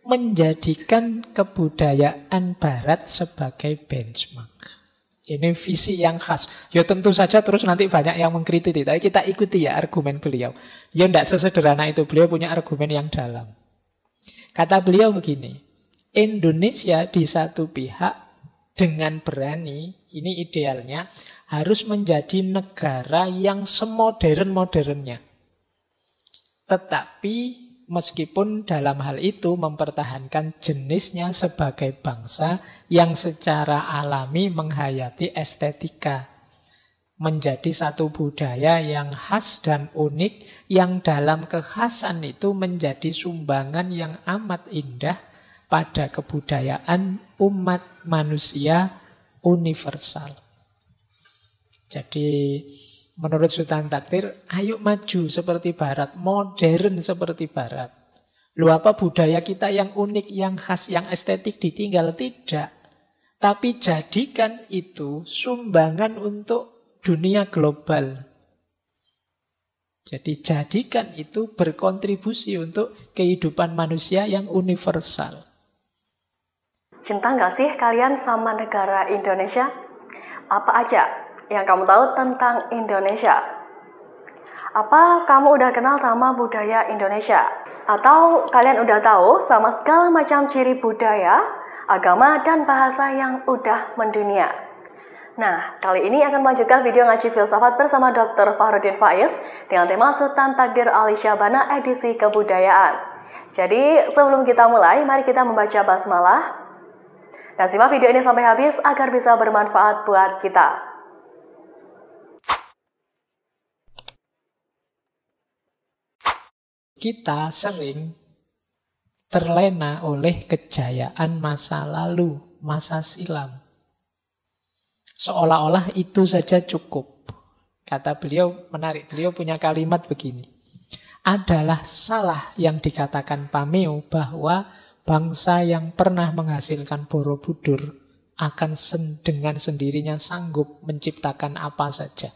menjadikan kebudayaan Barat sebagai benchmark. Ini visi yang khas. Ya tentu saja terus nanti banyak yang mengkritik, tapi kita ikuti ya argumen beliau. Ya tidak sesederhana itu, beliau punya argumen yang dalam. Kata beliau begini, Indonesia di satu pihak dengan berani, ini idealnya, harus menjadi negara yang semodern-modernnya. Tetapi meskipun dalam hal itu mempertahankan jenisnya sebagai bangsa yang secara alami menghayati estetika. Menjadi satu budaya yang khas dan unik, yang dalam kekhasan itu menjadi sumbangan yang amat indah pada kebudayaan umat manusia universal. Jadi menurut Sultan Takdir, ayo maju seperti Barat, modern seperti Barat. Lu apa budaya kita yang unik, yang khas, yang estetik ditinggal? Tidak. Tapi jadikan itu sumbangan untuk dunia global. Jadi jadikan itu berkontribusi untuk kehidupan manusia yang universal. Cinta nggak sih kalian sama negara Indonesia? Apa aja yang kamu tahu tentang Indonesia? Apa kamu udah kenal sama budaya Indonesia? Atau kalian udah tahu sama segala macam ciri budaya, agama, dan bahasa yang udah mendunia? Nah, kali ini akan melanjutkan video ngaji filsafat bersama Dr. Fahrudin Faiz dengan tema Sultan Takdir Ali Syahbana edisi kebudayaan. Jadi, sebelum kita mulai, mari kita membaca basmalah. Dan simak video ini sampai habis agar bisa bermanfaat buat kita. Kita sering terlena oleh kejayaan masa lalu, masa silam. Seolah-olah itu saja cukup. Kata beliau menarik, beliau punya kalimat begini. Adalah salah yang dikatakan Pameo bahwa bangsa yang pernah menghasilkan Borobudur akan dengan sendirinya sanggup menciptakan apa saja.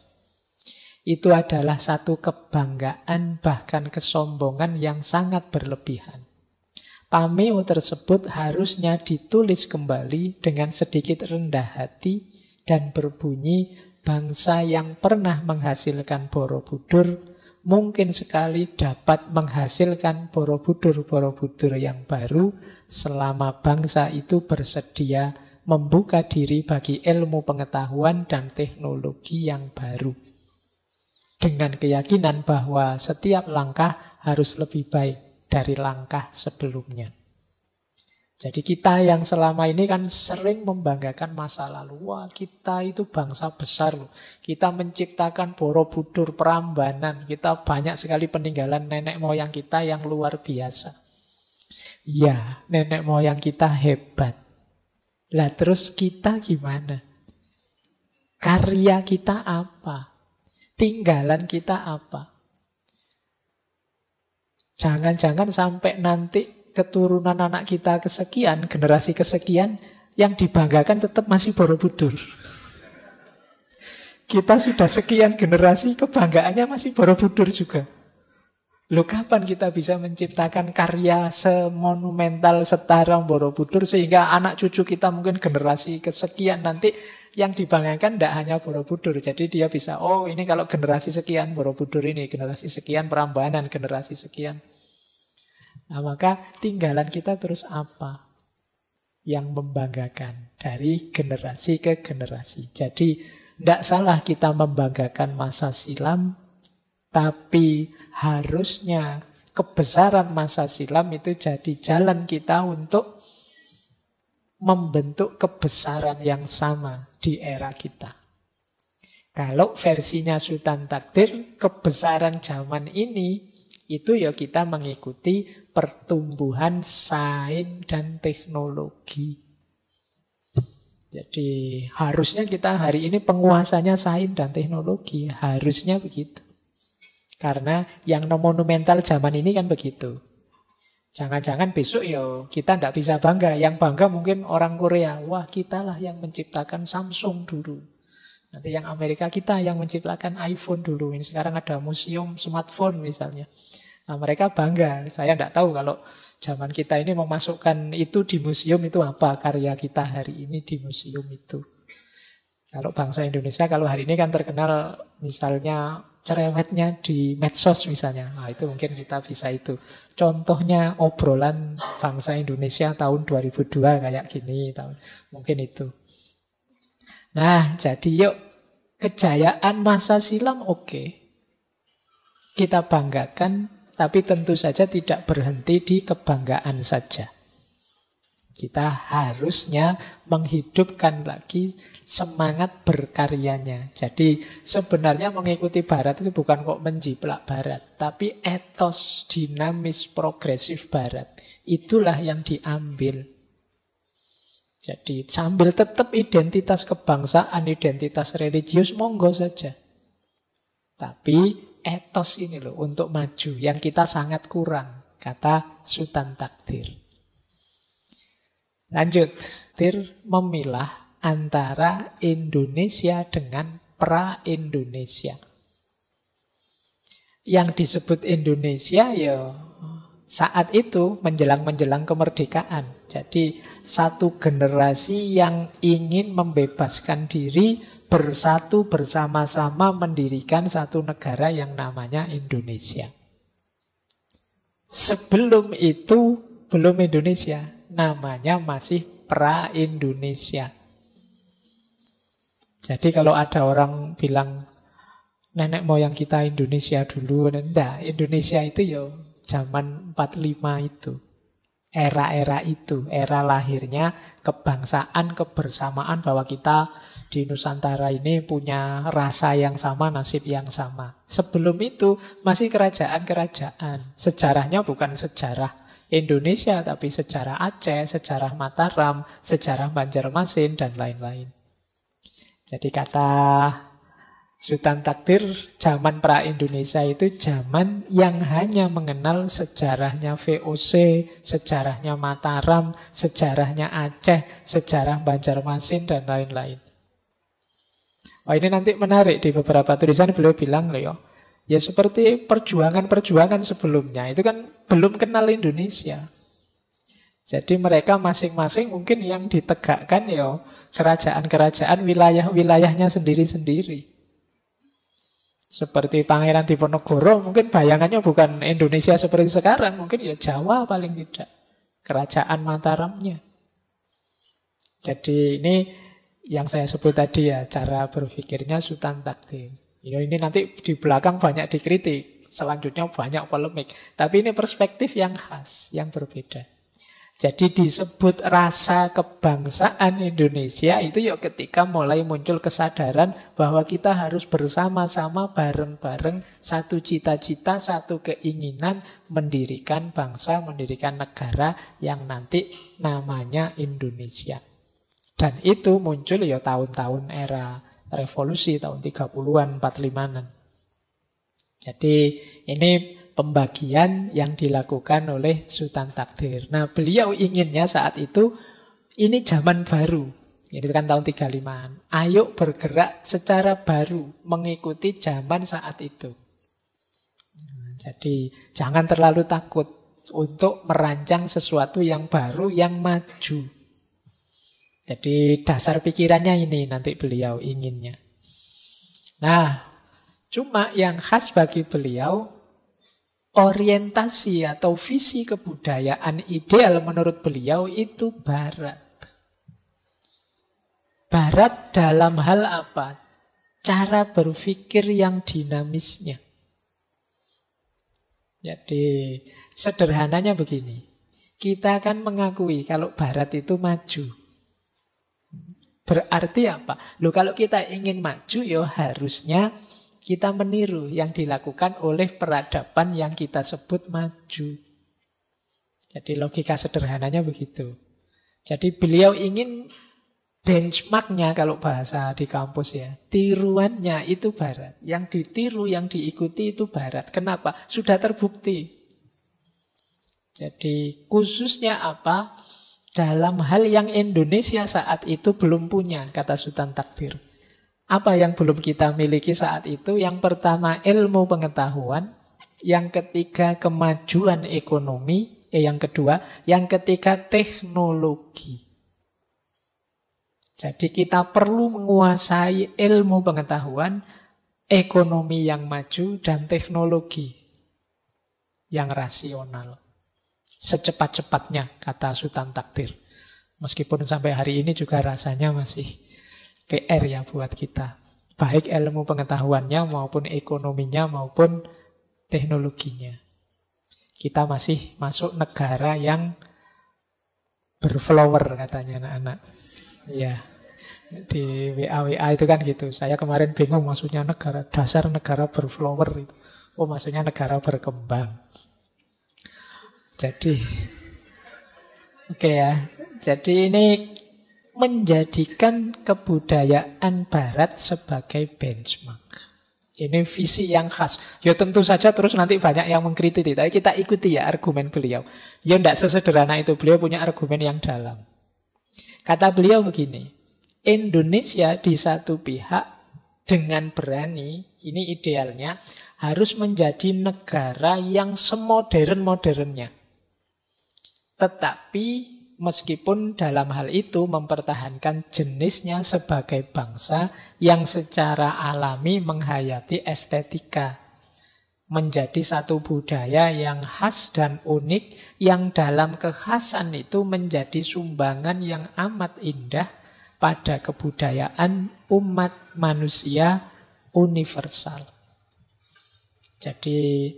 Itu adalah satu kebanggaan bahkan kesombongan yang sangat berlebihan. Pameo tersebut harusnya ditulis kembali dengan sedikit rendah hati dan berbunyi, bangsa yang pernah menghasilkan Borobudur mungkin sekali dapat menghasilkan Borobudur-Borobudur yang baru selama bangsa itu bersedia membuka diri bagi ilmu pengetahuan dan teknologi yang baru. Dengan keyakinan bahwa setiap langkah harus lebih baik dari langkah sebelumnya. Jadi kita yang selama ini kan sering membanggakan masa lalu. Wah, kita itu bangsa besar loh. Kita menciptakan Borobudur, Prambanan. Kita banyak sekali peninggalan nenek moyang kita yang luar biasa. Ya, nenek moyang kita hebat. Lah terus kita gimana? Karya kita apa? Tinggalan kita apa? Jangan-jangan sampai nanti keturunan anak kita kesekian, generasi kesekian, yang dibanggakan tetap masih Borobudur. Kita sudah sekian generasi, kebanggaannya masih Borobudur juga. Loh, kapan kita bisa menciptakan karya semonumental setara Borobudur sehingga anak cucu kita mungkin generasi kesekian nanti yang dibanggakan tidak hanya Borobudur. Jadi dia bisa, oh ini kalau generasi sekian Borobudur ini, generasi sekian Prambanan, generasi sekian. Nah, maka tinggalan kita terus apa yang membanggakan dari generasi ke generasi. Jadi tidak salah kita membanggakan masa silam, tapi harusnya kebesaran masa silam itu jadi jalan kita untuk membentuk kebesaran yang sama di era kita. Kalau versinya Sultan Takdir, kebesaran zaman ini itu ya kita mengikuti pertumbuhan sains dan teknologi. Jadi harusnya kita hari ini penguasanya sains dan teknologi. Harusnya begitu. Karena yang monumental zaman ini kan begitu. Jangan-jangan besok ya kita tidak bisa bangga. Yang bangga mungkin orang Korea. Wah, kita lah yang menciptakan Samsung dulu. Nanti yang Amerika kita yang menciptakan iPhone dulu. Ini sekarang ada museum smartphone misalnya. Nah, mereka bangga. Saya tidak tahu kalau zaman kita ini memasukkan itu di museum itu apa karya kita hari ini di museum itu. Kalau bangsa Indonesia kalau hari ini kan terkenal misalnya cerewetnya di medsos misalnya. Nah, itu mungkin kita bisa itu. Contohnya obrolan bangsa Indonesia tahun 2002 kayak gini. Mungkin itu. Nah, jadi yuk kejayaan masa silam oke. Kita banggakan, tapi tentu saja tidak berhenti di kebanggaan saja. Kita harusnya menghidupkan lagi semangat berkaryanya. Jadi sebenarnya mengikuti Barat itu bukan kok menjiplak Barat, tapi etos dinamis progresif Barat. Itulah yang diambil. Jadi sambil tetap identitas kebangsaan, identitas religius, monggo saja. Tapi etos ini loh untuk maju, yang kita sangat kurang, kata Sutan Takdir. Lanjut, Takdir memilah antara Indonesia dengan pra-Indonesia. Yang disebut Indonesia ya saat itu menjelang kemerdekaan. Jadi satu generasi yang ingin membebaskan diri, bersatu bersama-sama mendirikan satu negara yang namanya Indonesia. Sebelum itu belum Indonesia, namanya masih pra-Indonesia. Jadi kalau ada orang bilang nenek moyang kita Indonesia dulu, enggak, Indonesia itu ya zaman 45 itu. Era-era itu, era lahirnya kebangsaan, kebersamaan bahwa kita di Nusantara ini punya rasa yang sama, nasib yang sama. Sebelum itu masih kerajaan-kerajaan. Sejarahnya bukan sejarah Indonesia, tapi sejarah Aceh, sejarah Mataram, sejarah Banjarmasin, dan lain-lain. Jadi kata Sutan Takdir, zaman pra-Indonesia itu zaman yang hanya mengenal sejarahnya VOC, sejarahnya Mataram, sejarahnya Aceh, sejarah Banjarmasin, dan lain-lain. Oh, ini nanti menarik, di beberapa tulisan beliau bilang, ya seperti perjuangan-perjuangan sebelumnya, itu kan belum kenal Indonesia. Jadi mereka masing-masing mungkin yang ditegakkan ya kerajaan-kerajaan wilayah-wilayahnya sendiri-sendiri. Seperti Pangeran Diponegoro mungkin bayangannya bukan Indonesia seperti sekarang, mungkin ya Jawa paling tidak, kerajaan Mataramnya. Jadi ini yang saya sebut tadi ya, cara berpikirnya Sutan Takdir. Ya, ini nanti di belakang banyak dikritik, selanjutnya banyak polemik. Tapi ini perspektif yang khas, yang berbeda. Jadi disebut rasa kebangsaan Indonesia itu ya ketika mulai muncul kesadaran bahwa kita harus bersama-sama bareng-bareng satu cita-cita, satu keinginan mendirikan bangsa, mendirikan negara yang nanti namanya Indonesia. Dan itu muncul ya tahun-tahun era revolusi, tahun 30-an, 45-an. Jadi ini pembagian yang dilakukan oleh Sutan Takdir. Nah, beliau inginnya saat itu, ini zaman baru. Ini kan tahun 35-an. Ayo bergerak secara baru, mengikuti zaman saat itu. Jadi, jangan terlalu takut untuk merancang sesuatu yang baru, yang maju. Jadi, dasar pikirannya ini nanti beliau inginnya. Nah, cuma yang khas bagi beliau, orientasi atau visi kebudayaan ideal menurut beliau itu Barat. Barat dalam hal apa? Cara berpikir yang dinamisnya. Jadi sederhananya begini. Kita akan mengakui kalau Barat itu maju. Berarti apa? Loh, kalau kita ingin maju ya harusnya kita meniru yang dilakukan oleh peradaban yang kita sebut maju. Jadi logika sederhananya begitu. Jadi beliau ingin benchmarknya kalau bahasa di kampus ya, tiruannya itu Barat. Yang ditiru, yang diikuti itu Barat. Kenapa? Sudah terbukti. Jadi khususnya apa? Dalam hal yang Indonesia saat itu belum punya, kata Sutan Takdir. Apa yang belum kita miliki saat itu? Yang pertama ilmu pengetahuan, Yang ketiga kemajuan ekonomi. Yang kedua, yang ketiga teknologi. Jadi kita perlu menguasai ilmu pengetahuan, ekonomi yang maju, dan teknologi yang rasional. Secepat-cepatnya, kata Sultan Takdir. Meskipun sampai hari ini juga rasanya masih PR ya buat kita. Baik ilmu pengetahuannya maupun ekonominya maupun teknologinya. Kita masih masuk negara yang berflower katanya anak-anak. Ya, di WA itu kan gitu. Saya kemarin bingung maksudnya negara dasar, negara berflower itu. Oh, maksudnya negara berkembang. Jadi, oke ya. Jadi ini menjadikan kebudayaan Barat sebagai benchmark. Ini visi yang khas. Ya tentu saja terus nanti banyak yang mengkritik. Tapi kita ikuti ya argumen beliau. Ya tidak sesederhana itu. Beliau punya argumen yang dalam. Kata beliau begini. Indonesia di satu pihak dengan berani, ini idealnya, harus menjadi negara yang semodern-modernnya. Tetapi meskipun dalam hal itu mempertahankan jenisnya sebagai bangsa yang secara alami menghayati estetika. Menjadi satu budaya yang khas dan unik, yang dalam kekhasan itu menjadi sumbangan yang amat indah pada kebudayaan umat manusia universal. Jadi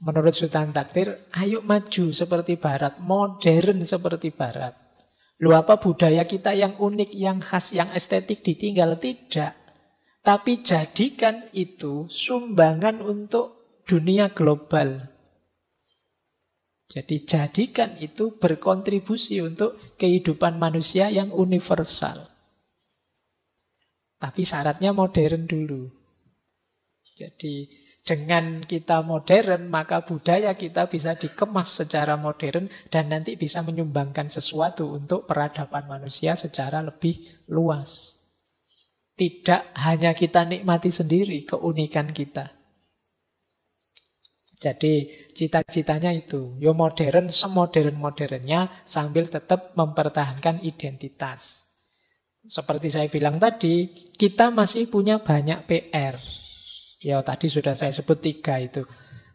menurut Sultan Takdir, ayo maju seperti Barat, modern seperti Barat. Lu apa budaya kita yang unik, yang khas, yang estetik ditinggal? Tidak. Tapi jadikan itu sumbangan untuk dunia global. Jadi jadikan itu berkontribusi untuk kehidupan manusia yang universal. Tapi syaratnya modern dulu. Jadi dengan kita modern, maka budaya kita bisa dikemas secara modern dan nanti bisa menyumbangkan sesuatu untuk peradaban manusia secara lebih luas. Tidak hanya kita nikmati sendiri keunikan kita. Jadi cita-citanya itu, yo modern semodern-modernnya sambil tetap mempertahankan identitas. Seperti saya bilang tadi, kita masih punya banyak PR. Ya tadi sudah saya sebut 3 itu.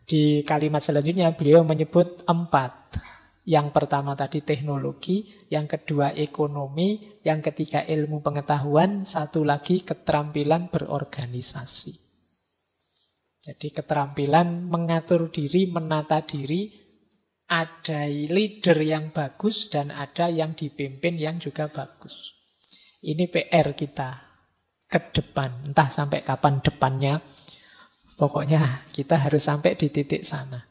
Di kalimat selanjutnya beliau menyebut 4. Yang pertama tadi teknologi, yang kedua ekonomi, yang ketiga ilmu pengetahuan, satu lagi keterampilan berorganisasi. Jadi keterampilan mengatur diri, menata diri, ada leader yang bagus dan ada yang dipimpin yang juga bagus. Ini PR kita ke depan, entah sampai kapan depannya. Pokoknya kita harus sampai di titik sana.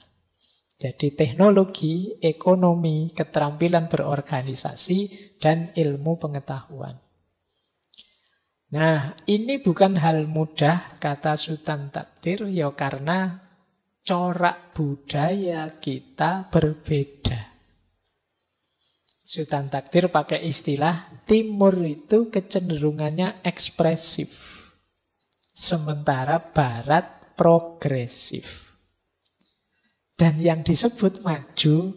Jadi teknologi, ekonomi, keterampilan berorganisasi, dan ilmu pengetahuan. Nah, ini bukan hal mudah, kata Sultan Takdir, ya karena corak budaya kita berbeda. Sultan Takdir pakai istilah, Timur itu kecenderungannya ekspresif. Sementara Barat progresif. Dan yang disebut maju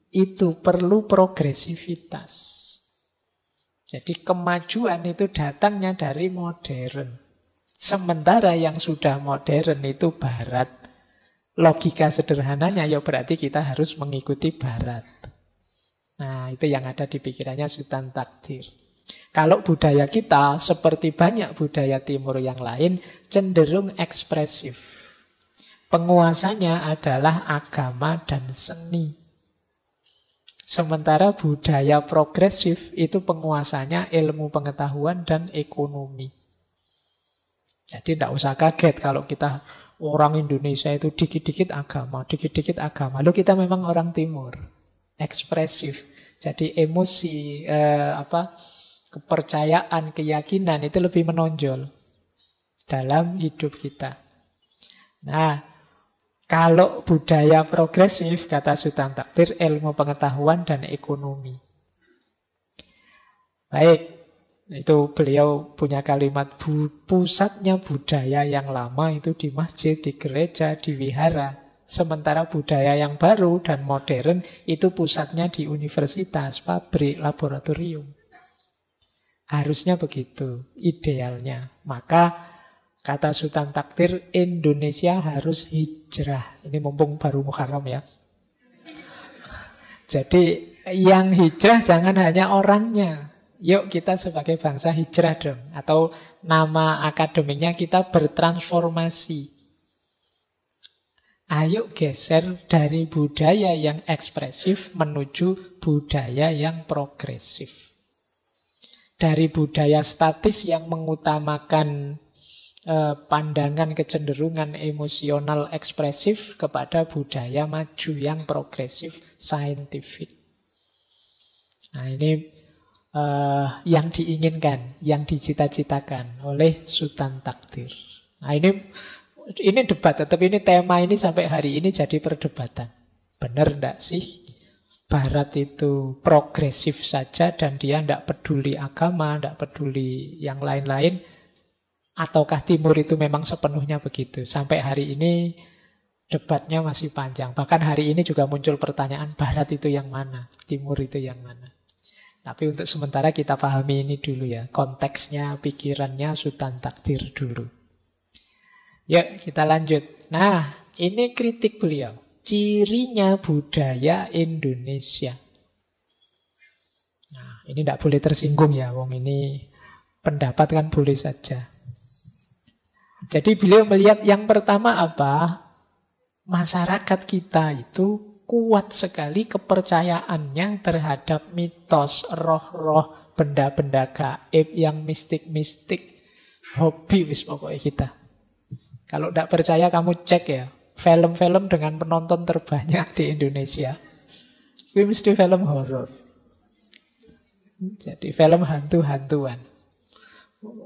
itu perlu progresivitas. Jadi kemajuan itu datangnya dari modern. Sementara yang sudah modern itu Barat. Logika sederhananya ya berarti kita harus mengikuti Barat. Nah itu yang ada di pikirannya Sultan Takdir. Kalau budaya kita seperti banyak budaya timur yang lain cenderung ekspresif. Penguasanya adalah agama dan seni. Sementara budaya progresif itu penguasanya ilmu pengetahuan dan ekonomi. Jadi tidak usah kaget kalau kita orang Indonesia itu dikit-dikit agama, dikit-dikit agama. Lalu kita memang orang timur, ekspresif. Jadi emosi, kepercayaan, keyakinan itu lebih menonjol dalam hidup kita. Nah, kalau budaya progresif, kata Sultan Takdir, ilmu pengetahuan dan ekonomi. Baik, itu beliau punya kalimat, pusatnya budaya yang lama itu di masjid, di gereja, di wihara. Sementara budaya yang baru dan modern itu pusatnya di universitas, pabrik, laboratorium. Harusnya begitu, idealnya. Maka kata Sultan Takdir, Indonesia harus hijrah. Ini mumpung baru Muharram ya. Jadi yang hijrah jangan hanya orangnya. Yuk kita sebagai bangsa hijrah dong. Atau nama akademiknya kita bertransformasi. Ayo geser dari budaya yang ekspresif menuju budaya yang progresif. Dari budaya statis yang mengutamakan pandangan kecenderungan emosional ekspresif kepada budaya maju yang progresif, saintifik. Nah ini yang diinginkan, yang dicita-citakan oleh Sultan Takdir. Nah ini debat, tetapi ini tema ini sampai hari ini jadi perdebatan. Benar enggak sih Barat itu progresif saja dan dia enggak peduli agama, enggak peduli yang lain-lain? Ataukah Timur itu memang sepenuhnya begitu? Sampai hari ini debatnya masih panjang. Bahkan hari ini juga muncul pertanyaan, Barat itu yang mana? Timur itu yang mana? Tapi untuk sementara kita pahami ini dulu ya. Konteksnya, pikirannya Sultan Takdir dulu. Yuk kita lanjut. Nah, ini kritik beliau. Cirinya budaya Indonesia. Nah, ini tidak boleh tersinggung ya, wong ini pendapat kan boleh saja. Jadi beliau melihat yang pertama apa? Masyarakat kita itu kuat sekali kepercayaannya terhadap mitos, roh-roh, benda-benda gaib yang mistik-mistik. Hobi wis pokoknya kita. Kalau tidak percaya kamu cek ya, film-film dengan penonton terbanyak di Indonesia. Ini mesti film horor. Jadi film hantu-hantuan.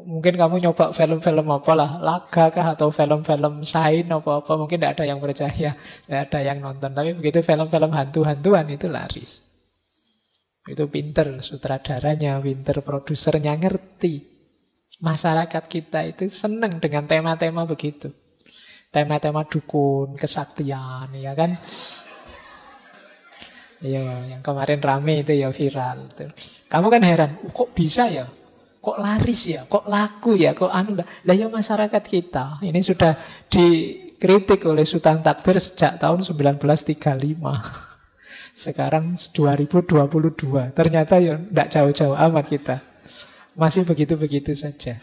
Mungkin kamu nyoba film-film apa lah, laga kah atau film-film sains apa-apa, mungkin tidak ada yang percaya, tidak ada yang nonton. Tapi begitu film-film hantu-hantuan itu laris. Itu pinter sutradaranya, pinter produsernya, ngerti. Masyarakat kita itu senang dengan tema-tema begitu. Tema-tema dukun, kesaktian, ya kan? Iya, yang kemarin rame itu ya viral. Itu. Kamu kan heran, kok bisa ya? Kok laris ya? Kok laku ya? Kok anu lah? Lah ya masyarakat kita. Ini sudah dikritik oleh Sultan Takdir sejak tahun 1935. Sekarang 2022. Ternyata ya tidak jauh-jauh amat kita. Masih begitu-begitu saja.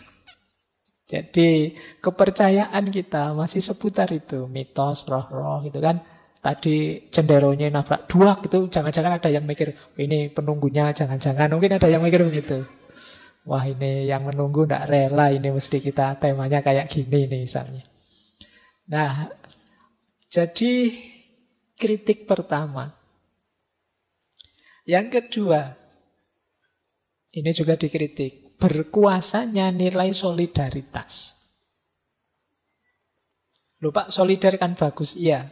Jadi kepercayaan kita masih seputar itu. Mitos, roh-roh gitu kan. Tadi cenderonya nabrak duak gitu. Jangan-jangan ada yang mikir, ini penunggunya jangan-jangan. Mungkin ada yang mikir begitu. Wah ini yang menunggu tidak rela. Ini mesti kita temanya kayak gini nih misalnya. Nah, jadi kritik pertama. Yang kedua, ini juga dikritik. Berkuasanya nilai solidaritas. Loh Pak, solidar kan bagus, iya.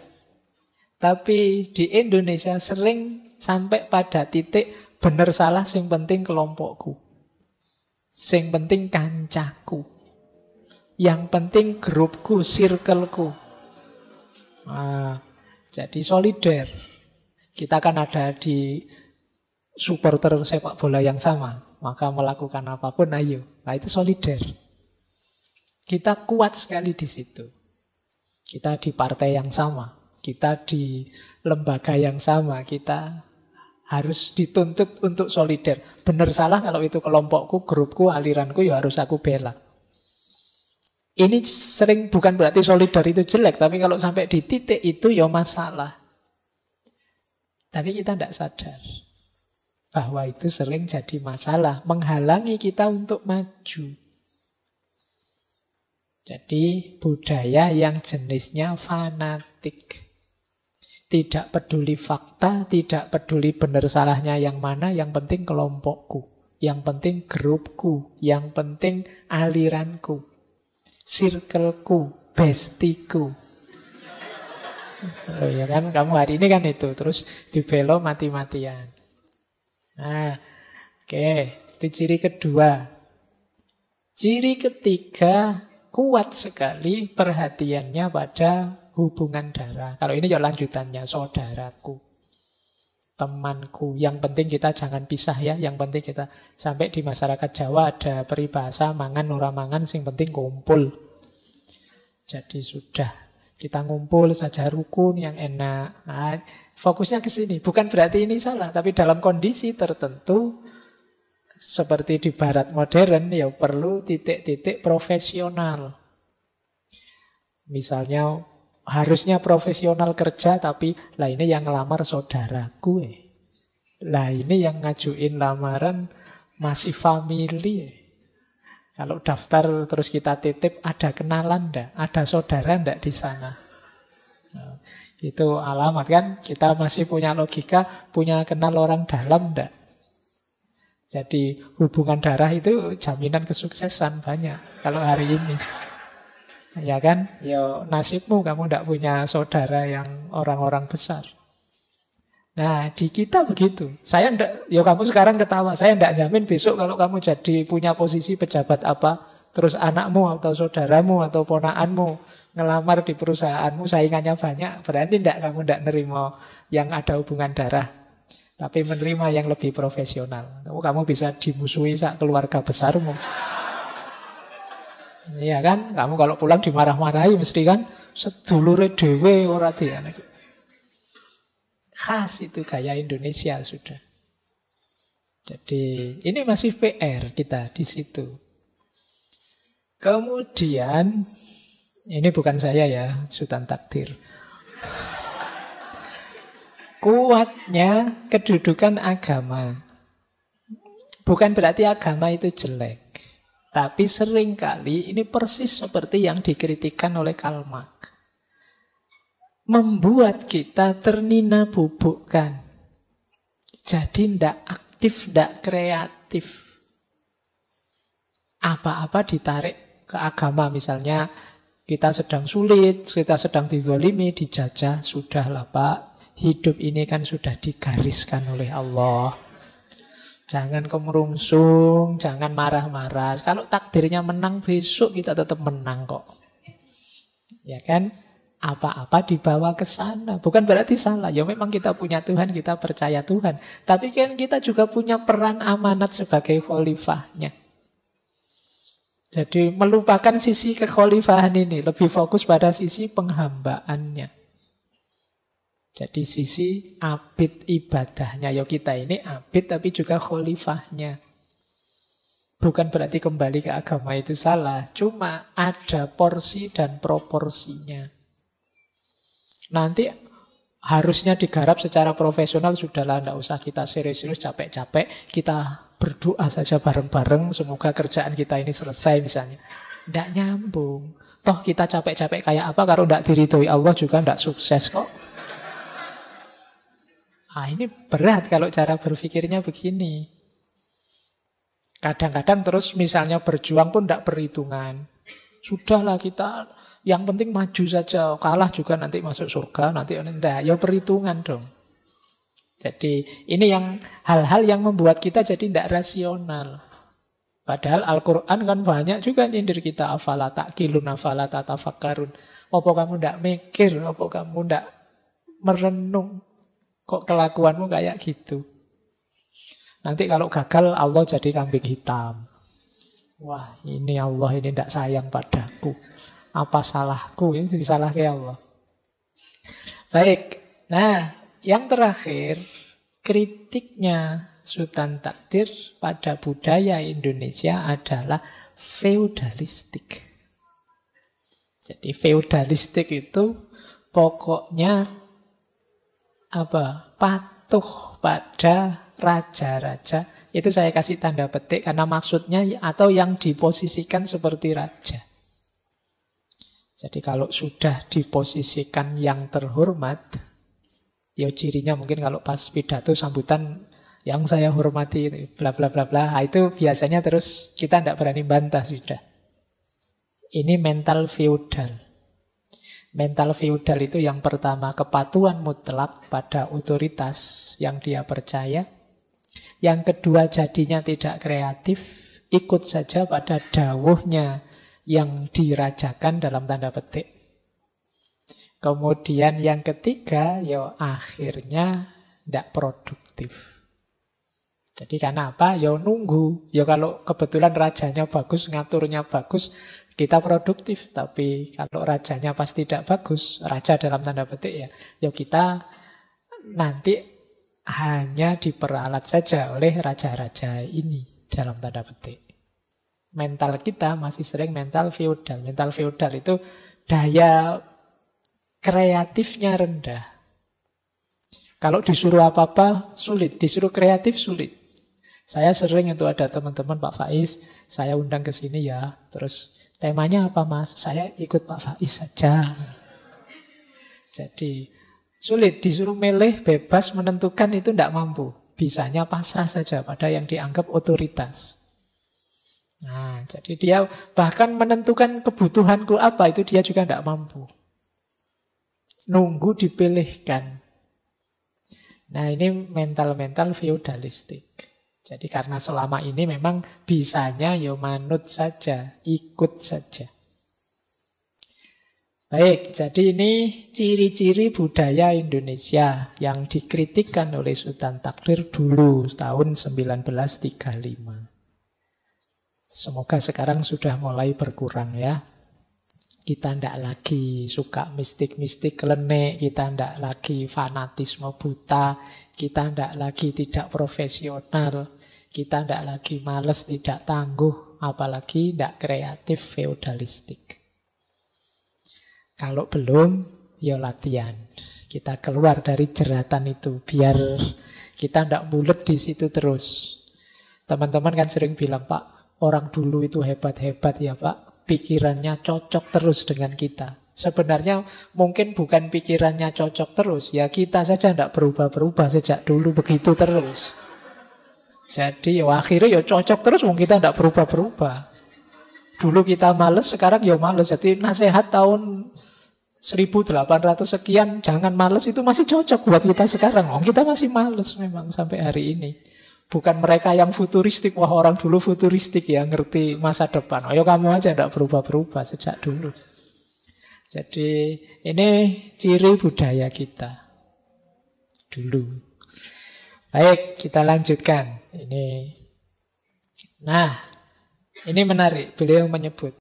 Tapi di Indonesia sering sampai pada titik benar salah sing penting kelompokku. Sing penting kancaku. Yang penting grupku, circleku. Nah, jadi solidar. Kita kan ada di supporter sepak bola yang sama, maka melakukan apapun ayo. Nah itu solidar. Kita kuat sekali di situ. Kita di partai yang sama, kita di lembaga yang sama, kita harus dituntut untuk solidar. Benar salah kalau itu kelompokku, grupku, aliranku, ya harus aku bela. Ini sering bukan berarti solidar itu jelek, tapi kalau sampai di titik itu ya masalah. Tapi kita tidak sadar bahwa itu sering jadi masalah, menghalangi kita untuk maju. Jadi budaya yang jenisnya fanatik. Tidak peduli fakta, tidak peduli benar salahnya yang mana, yang penting kelompokku, yang penting grupku, yang penting aliranku, circleku, bestiku. Oh ya kan, kamu hari ini kan itu, terus dibelo mati-matian. Nah, oke, itu ciri kedua. Ciri ketiga, kuat sekali perhatiannya pada hubungan darah. Kalau ini ya lanjutannya, saudaraku, temanku. Yang penting kita jangan pisah ya. Yang penting kita, sampai di masyarakat Jawa ada peribahasa mangan ora mangan, sing penting kumpul. Jadi sudah, kita ngumpul saja, rukun yang enak. Nah, fokusnya ke sini. Bukan berarti ini salah, tapi dalam kondisi tertentu seperti di barat modern ya perlu titik-titik profesional. Misalnya harusnya profesional kerja, tapi lah ini yang ngelamar saudaraku. Lah ini yang ngajuin lamaran masih family. Kalau daftar terus kita titip, ada kenalan enggak? Ada saudara enggak di sana? Nah, itu alamat kan? Kita masih punya logika, punya kenal orang dalam enggak? Jadi hubungan darah itu jaminan kesuksesan banyak kalau hari ini. Ya kan? Ya nasibmu kamu tidak punya saudara yang orang-orang besar. Nah, di kita begitu. Saya ndak, ya kamu sekarang ketawa, saya ndak jamin besok kalau kamu jadi punya posisi pejabat apa, terus anakmu atau saudaramu atau ponakanmu ngelamar di perusahaanmu, saingannya banyak, berarti kamu ndak nerima yang ada hubungan darah. Tapi menerima yang lebih profesional. Kamu bisa dimusuhi sak keluarga besarmu. Iya kan? Kamu kalau pulang dimarah-marahi mesti kan sedulure dhewe ora diane. Khas itu gaya Indonesia sudah. Jadi ini masih PR kita di situ. Kemudian ini bukan saya ya, Sultan Takdir. Kuatnya kedudukan agama. Bukan berarti agama itu jelek. Tapi seringkali ini persis seperti yang dikritikkan oleh Karl Marx. Membuat kita ternina bubukkan. Jadi tidak aktif, tidak kreatif. Apa-apa ditarik ke agama. Misalnya kita sedang sulit, kita sedang dizalimi, dijajah. Sudahlah Pak, hidup ini kan sudah digariskan oleh Allah. Jangan kemerungsung, jangan marah-marah. Kalau takdirnya menang besok kita tetap menang kok. Ya kan? Apa-apa dibawa ke sana. Bukan berarti salah. Ya memang kita punya Tuhan, kita percaya Tuhan. Tapi kan kita juga punya peran amanat sebagai khalifahnya. Jadi melupakan sisi kekhalifahan ini. Lebih fokus pada sisi penghambaannya. Jadi sisi abid ibadahnya. Ya kita ini abid tapi juga khalifahnya. Bukan berarti kembali ke agama itu salah. Cuma ada porsi dan proporsinya. Nanti harusnya digarap secara profesional. Sudahlah, tidak usah kita serius-serius capek-capek. Kita berdoa saja bareng-bareng. Semoga kerjaan kita ini selesai misalnya. Tidak nyambung. Toh kita capek-capek kayak apa, kalau tidak diridhoi Allah juga tidak sukses kok. Nah, ini berat kalau cara berpikirnya begini. Kadang-kadang terus misalnya berjuang pun tidak perhitungan. Sudahlah kita, yang penting maju saja. Kalah juga nanti masuk surga, nanti enggak. Ya perhitungan dong. Jadi ini yang hal-hal yang membuat kita jadi tidak rasional. Padahal Al-Quran kan banyak juga nyindir kita. Afala ta'qilun, afala tatafakkarun. Apa kamu tidak mikir, apa kamu tidak merenung. Kok kelakuanmu kayak gitu? Nanti kalau gagal Allah jadi kambing hitam. Wah, ini Allah ini tidak sayang padaku. Apa salahku? Ini disalahkan Allah. Baik. Nah, yang terakhir, kritiknya Sultan Takdir pada budaya Indonesia adalah feudalistik. Jadi feudalistik itu pokoknya patuh pada raja-raja. Itu saya kasih tanda petik karena maksudnya atau yang diposisikan seperti raja. Jadi kalau sudah diposisikan yang terhormat, ya cirinya mungkin kalau pas pidato sambutan yang saya hormati bla bla bla bla, itu biasanya terus kita tidak berani bantah sudah. Ini mental feudal. Mental feudal itu yang pertama, kepatuhan mutlak pada otoritas yang dia percaya. Yang kedua, jadinya tidak kreatif, ikut saja pada dawuhnya yang dirajakan dalam tanda petik. Kemudian yang ketiga, ya akhirnya tidak produktif. Jadi karena apa? Ya nunggu. Ya kalau kebetulan rajanya bagus, ngaturnya bagus, kita produktif. Tapi kalau rajanya pasti tidak bagus, raja dalam tanda petik ya kita nanti hanya diperalat saja oleh raja-raja ini dalam tanda petik. Mental kita masih sering mental feodal. Mental feodal itu daya kreatifnya rendah. Kalau disuruh apa-apa sulit, disuruh kreatif sulit. Saya sering itu ada teman-teman, Pak Faiz, saya undang ke sini ya. Terus temanya apa Mas? Saya ikut Pak Faiz saja. Jadi sulit, disuruh milih bebas menentukan itu tidak mampu. Bisanya pasrah saja pada yang dianggap otoritas. Nah, jadi dia bahkan menentukan kebutuhanku apa itu dia juga tidak mampu. Nunggu dipilihkan. Nah, ini mental-mental feudalistik. Jadi karena selama ini memang bisanya ya manut saja, ikut saja. Baik, jadi ini ciri-ciri budaya Indonesia yang dikritikkan oleh Sultan Takdir dulu tahun 1935. Semoga sekarang sudah mulai berkurang ya. Kita tidak lagi suka mistik-mistik klenik, kita tidak lagi fanatisme buta, kita tidak lagi tidak profesional, kita tidak lagi malas, tidak tangguh, apalagi tidak kreatif feodalistik. Kalau belum, ya latihan. Kita keluar dari jeratan itu, biar kita tidak bulet di situ terus. Teman-teman kan sering bilang, Pak, orang dulu itu hebat-hebat ya Pak. Pikirannya cocok terus dengan kita. Sebenarnya mungkin bukan pikirannya cocok terus. Ya kita saja tidak berubah-berubah sejak dulu begitu terus. Jadi ya akhirnya ya cocok terus, mungkin kita tidak berubah-berubah. Dulu kita males, sekarang ya males. Jadi nasihat tahun 1800 sekian, jangan males, itu masih cocok buat kita sekarang. Oh, kita masih males memang sampai hari ini. Bukan mereka yang futuristik, wah orang dulu futuristik ya, ngerti masa depan. Ayo kamu aja tidak berubah-berubah sejak dulu. Jadi ini ciri budaya kita dulu. Baik, kita lanjutkan. Nah, ini menarik. Beliau menyebut